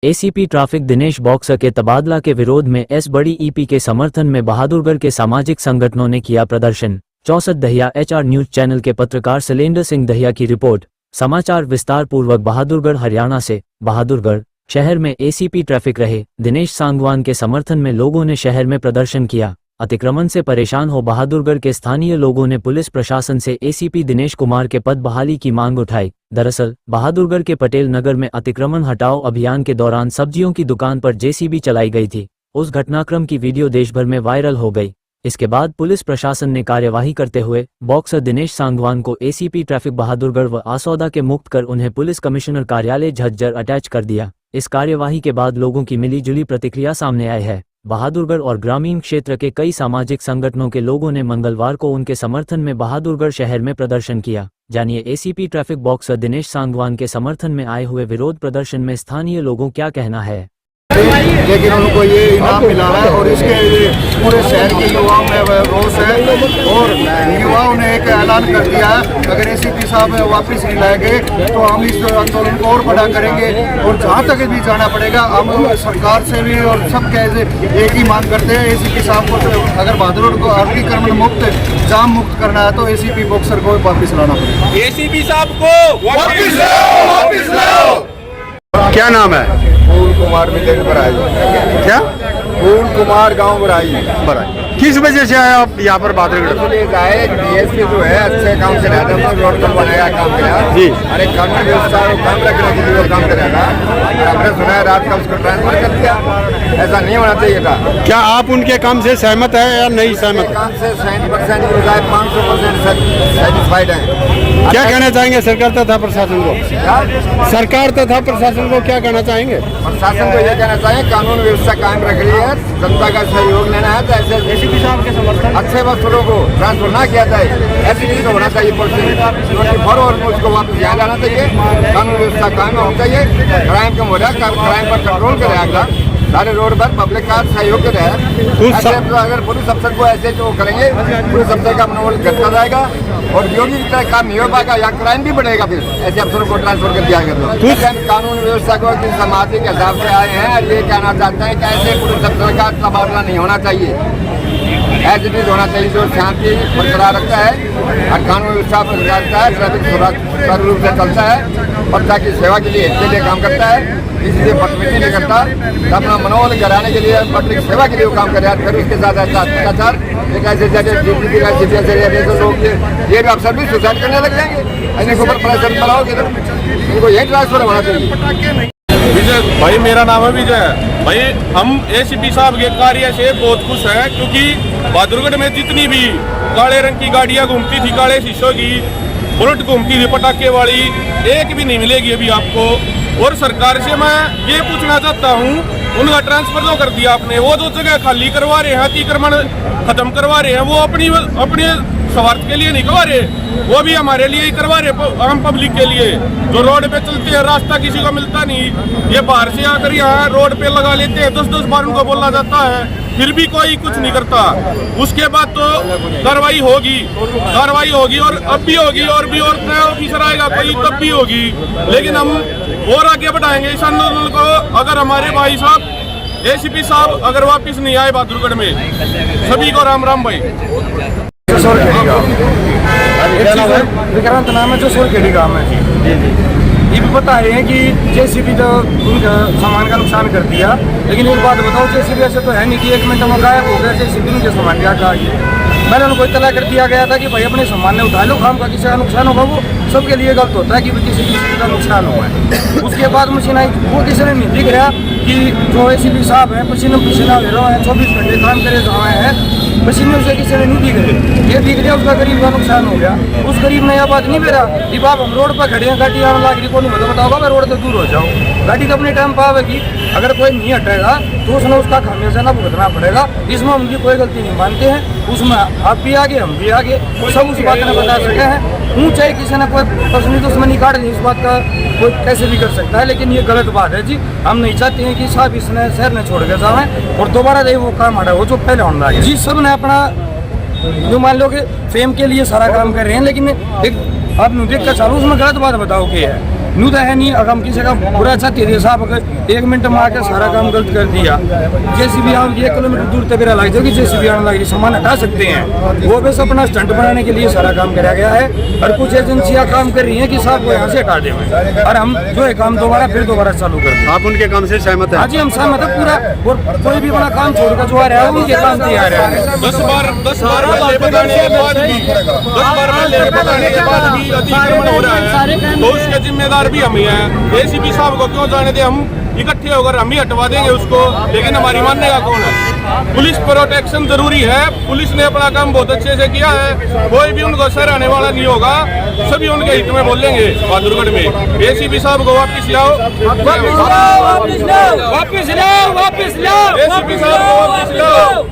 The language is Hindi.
एसीपी ट्रैफिक दिनेश बॉक्सर के तबादला के विरोध में बड़ी ईपी के समर्थन में बहादुरगढ़ के सामाजिक संगठनों ने किया प्रदर्शन। 64 दहिया HR न्यूज चैनल के पत्रकार शैलेंद्र सिंह दहिया की रिपोर्ट। समाचार विस्तार पूर्वक। बहादुरगढ़ हरियाणा से। बहादुरगढ़ शहर में एसीपी ट्रैफिक रहे दिनेश सांगवान के समर्थन में लोगों ने शहर में प्रदर्शन किया। अतिक्रमण से परेशान हो बहादुरगढ़ के स्थानीय लोगों ने पुलिस प्रशासन से एसीपी दिनेश कुमार के पद बहाली की मांग उठाई। दरअसल बहादुरगढ़ के पटेल नगर में अतिक्रमण हटाओ अभियान के दौरान सब्जियों की दुकान पर जेसीबी चलाई गई थी। उस घटनाक्रम की वीडियो देश भर में वायरल हो गई। इसके बाद पुलिस प्रशासन ने कार्यवाही करते हुए बॉक्सर दिनेश सांगवान को एसीपी ट्रैफिक बहादुरगढ़ व आसौदा के मुक्त कर उन्हें पुलिस कमिश्नर कार्यालय झज्जर अटैच कर दिया। इस कार्यवाही के बाद लोगों की मिली जुली प्रतिक्रिया सामने आई है। बहादुरगढ़ और ग्रामीण क्षेत्र के कई सामाजिक संगठनों के लोगों ने मंगलवार को उनके समर्थन में बहादुरगढ़ शहर में प्रदर्शन किया। जानिए ACP traffic boxer Dinesh Sangwan के समर्थन में आए हुए विरोध प्रदर्शन में स्थानीय लोगों क्या कहना है। लेकिन उनको ये इनाम मिला है और इसके पूरे शहर के युवाओं में रोष है और युवाओं ने एक ऐलान कर दिया है अगर एसीपी साहब वापस नहीं लाए गए तो हम इस आंदोलन को और बड़ा करेंगे और जहाँ तक भी जाना पड़ेगा। हम सरकार से भी और सब के एक ही मांग करते हैं एसीपी साहब को अगर बहादुरगढ़ को अतिक्रमण मुक्त जाम मुक्त करना है तो एसीपी बॉक्सर को वापस लाना पड़ेगा। एसीपी साहब को वापस लाओ। क्या नाम है? पूर्ण कुमार विलेज बराई। क्या? पूर्ण कुमार गांव बराई। किस वजह से आए आप यहाँ पर बहादुरगढ़? डीएसपी जो है अच्छे काम से रहता है, रोड पर बनाया काम किया जी। अरे कानून व्यवस्था को काम रखने के लिए काम करेगा। आपने सुना है रात का उसको ट्रांसफर कर दिया, ऐसा नहीं होना चाहिए था। क्या आप उनके काम से सहमत है या नहीं सहमत? काम से 60% 500% सेटिस्फाइड है। क्या कहना चाहेंगे सरकार तथा प्रशासन को? सरकार तथा प्रशासन को क्या कहना चाहेंगे? प्रशासन को यह कहना चाहिए कानून व्यवस्था कायम रख रही है, जनता का सहयोग लेना है तो ऐसे एसीपी साहब के समर्थन अच्छे वस्तुओं को ट्रांसफर ना किया जाए। ऐसी चीज होना चाहिए और उसको वापस यहाँ लाना चाहिए। कानून व्यवस्था कायम होना चाहिए, क्राइम कम हो रहा है, क्राइम पर कंट्रोल करे अगला सारे रोड पर पब्लिक का सहयोग करे। अगर पुलिस अफसर को ऐसे जो करेंगे पुलिस अफसर का मनोबल घटता जाएगा और योगी की तरह काम नहीं हो पाएगा या क्राइम भी बढ़ेगा। फिर ऐसे अफसरों को ट्रांसफर कर दिया गया तो कानून व्यवस्था को सामाजिक हिसाब से आए हैं। ये कहना चाहते हैं कि ऐसे पुलिस अफसर का तबादला नहीं होना चाहिए, ऐसे चीज होना चाहिए जो शांति बरकरार रखता है और कानून व्यवस्था बरकरार रखता है, ट्रैफिक सुचारू रूप से चलता है, जनता की सेवा के लिए काम करता है, किसी से बदतमीजी नहीं करता, अपना मनोबल गिराने के लिए पब्लिक सेवा के लिए काम कर रहा है। फिर उसके साथ ऐसा अत्याचार एक ऐसे जगह तो लोग ये भी अफसर भी सुसाइड करने लग जाएंगे। इनके ऊपर प्रेशर बनाओगे तो इनको यही ट्रांसफर होना चाहिए। विजय भाई, मेरा नाम है विजय भाई। हम एसीपी साहब के कार्य से बहुत खुश हैं क्योंकि बहादुरगढ़ में जितनी भी काले रंग की गाड़ियां घूमती थी, काले शीशों की बुलेट घूमती थी पटाखे वाली, एक भी नहीं मिलेगी अभी आपको। और सरकार से मैं ये पूछना चाहता हूँ, उनका ट्रांसफर जो कर दिया आपने, वो जो जगह खाली करवा रहे हैं, अतिक्रमण खत्म करवा रहे हैं, वो अपने स्वार्थ के लिए नहीं करवा रहे, वो भी हमारे लिए ही करवा रहे, आम पब्लिक के लिए। जो रोड पे चलते हैं, रास्ता किसी को मिलता नहीं, ये बाहर से आकर यहाँ रोड पे लगा लेते हैं, 10-10 बार उनको बोलना जाता है, फिर भी कोई कुछ नहीं करता। उसके बाद तो कार्रवाई होगी और अब भी होगी और भी और नया ऑफिसर आएगा कोई तब भी होगी। लेकिन हम और आगे बढ़ाएंगे इस आंदोलन को। अगर हमारे भाई साहब एसीपी साहब अगर वापस नहीं आए बहादुरगढ़ में, सभी को राम राम भाई। विक्रांत नाम है जो सोलखेड़ी गाँव है। ये भी बता रहे हैं कि जेसीबी तो उनका सामान का नुकसान कर दिया, लेकिन एक बात बताओ, जेसीबी ऐसे तो है नहीं कि 1 मिनट में गायब हो गया। जेसीबी उनके सामान क्या कहा, मैंने उनको इत्तला कर दिया गया था कि भाई अपने सामान ने उठा लो, काम का किसी का नुकसान होगा वो सबके लिए गलत होता है कि किसी का नुकसान हुआ है। उसके बाद मशीन आई, वो किसी ने नहीं दिख रहा कि जो एसीपी साहब हैं पसीना ले रहे हैं, 24 घंटे काम करे हुए हैं, मशीनों से किसी ने नहीं दिख रहे। ये दिख रहा उसका गरीब का नुकसान हो गया, उस गरीब ने यह बात नहीं मेरा कि बाप हम रोड पर खड़े हैं, गाड़ी आने लग रही, को नहीं बताओगा मैं रोड से दूर हो जाऊँ। गाड़ी तो अपने टाइम पर आवेगी, अगर कोई नहीं हटेगा तो उसने उसका खामियाजा भुगतना पड़ेगा। इसमें उनकी कोई गलती नहीं मानते हैं, उसमें आप भी आगे हम भी आगे, सब उस बात ने बता सके हैं। चाहे किसी ने कोई पर्सनली दुश्मनी काट दी, इस बात का कोई कैसे भी कर सकता है, लेकिन ये गलत बात है जी। हम नहीं चाहते हैं कि साहब इसने शहर ने छोड़ के जाए और दोबारा दे वो काम हटा हो जो पहले होने लगे जी। सब ने अपना जो मान लो कि फेम के लिए सारा काम कर रहे हैं, लेकिन एक आप देख कर चालू उसमें गलत बात बताओ क्या है। नू तो है नहीं। अगर हम किसी का बुरा चाहते थे साहब, अगर 1 मिनट में आकर सारा काम गलत कर दिया, जेसीबी हम 1 किलोमीटर दूर तक लग जाएगी, जेसीबी आने लगी, सामान हटा सकते हैं। वो बस अपना स्टंट बनाने के लिए सारा काम कराया गया है। और कुछ एजेंसियां काम कर रही हैं कि साहब को यहाँ से हटा दें, और हम जो है काम दोबारा चालू कर दें। आप उनके काम से सहमत हैं? हाँ जी, हम सहमत है पूरा। और कोई भी बड़ा काम छोड़कर जो आ रहा है उनके काम तैयार है। 10 बार पहले बताने के बाद भी, 10 बार पहले बताने के बाद भी अतिक्रमण हो रहा है, तो उसके जिम्मेदार भी हम ही हैं। एसीपी साहब को क्यों जाने दे, हम इकट्ठे होकर हम ही हटवा देंगे उसको, लेकिन हमारी मानने का कौन है? पुलिस प्रोटेक्शन जरूरी है। पुलिस ने अपना काम बहुत अच्छे से किया है, कोई भी उनको सराहने वाला नहीं होगा, सभी उनके हित में बोलेंगे। बहादुरगढ़ में एसीपी साहब को वापस लाओ, वापस लाओ, वापस लाओ, वापस लाओ, एसीपी साहब को वापस लाओ।